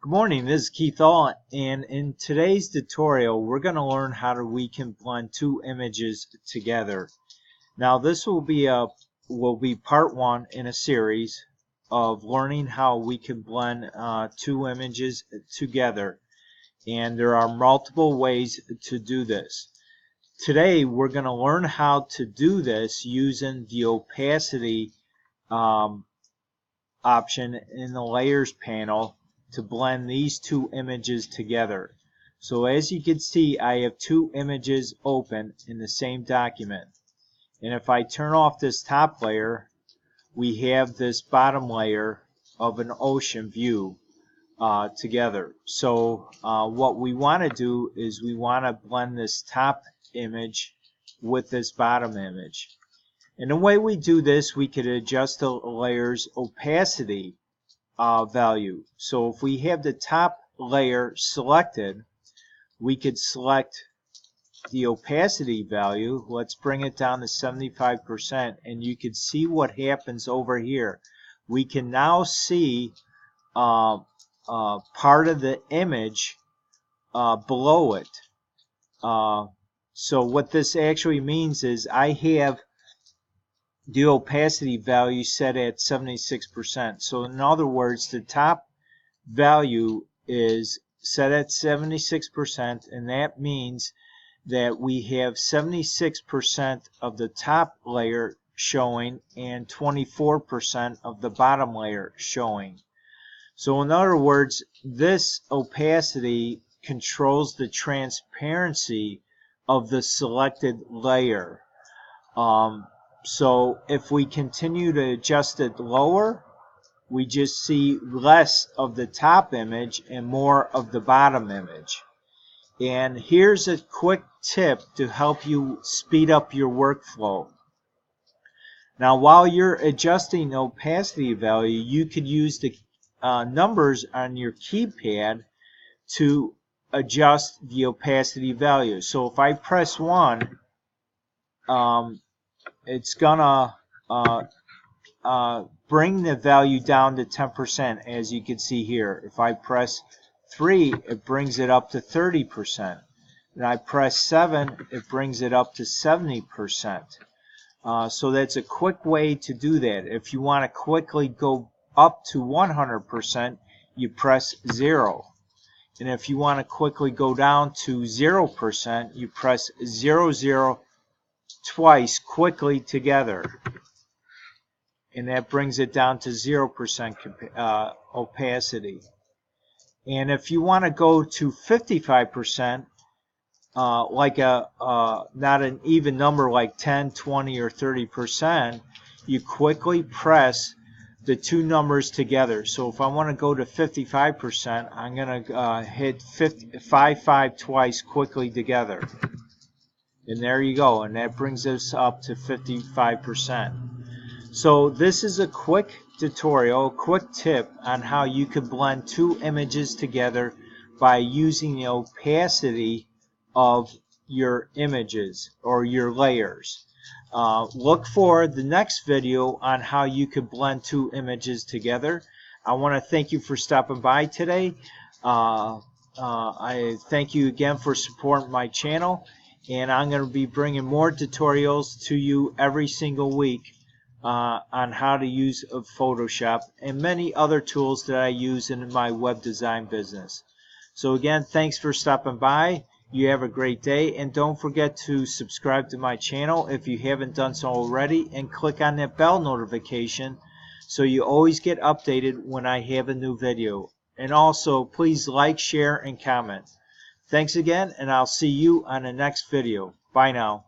Good morning, this is Keith All, and in today's tutorial we're going to learn how we can blend two images together. Now this will be part one in a series of learning how we can blend two images together, and there are multiple ways to do this. Today we're going to learn how to do this using the opacity option in the layers panel to blend these two images together. So as you can see, I have two images open in the same document, and if I turn off this top layer, we have this bottom layer of an ocean view together. So what we want to do is we want to blend this top image with this bottom image. And the way we do this, we could adjust the layer's opacity value. So if we have the top layer selected, we could select the opacity value. Let's bring it down to 75%, and you can see what happens over here. We can now see part of the image below it. So what this actually means is I have the opacity value set at 76%. So in other words, the top value is set at 76%, and that means that we have 76% of the top layer showing and 24% of the bottom layer showing. So in other words, this opacity controls the transparency of the selected layer. So if we continue to adjust it lower, we just see less of the top image and more of the bottom image. And here's a quick tip to help you speed up your workflow. Now while you're adjusting the opacity value, you could use the numbers on your keypad to adjust the opacity value. So if I press 1, it's gonna bring the value down to 10%, as you can see here. If I press 3, it brings it up to 30%. And I press 7, it brings it up to 70%. So that's a quick way to do that. If you want to quickly go up to 100%, you press 0. And if you want to quickly go down to 0%, you press 00 twice quickly together, and that brings it down to 0% opacity. And if you want to go to 55%, like not an even number like 10, 20, or 30%, you quickly press the two numbers together. So if I want to go to 55%, I'm going to hit 55 twice quickly together. And there you go, and that brings us up to 55%. So this is a quick tutorial, a quick tip on how you can blend two images together by using the opacity of your images or your layers. Look for the next video on how you can blend two images together. I want to thank you for stopping by today. I thank you again for supporting my channel, and I'm going to be bringing more tutorials to you every single week on how to use Photoshop and many other tools that I use in my web design business. So again, thanks for stopping by. You have a great day, and don't forget to subscribe to my channel if you haven't done so already, and click on that bell notification so you always get updated when I have a new video. And also, please like, share, and comment. Thanks again, and I'll see you on the next video. Bye now.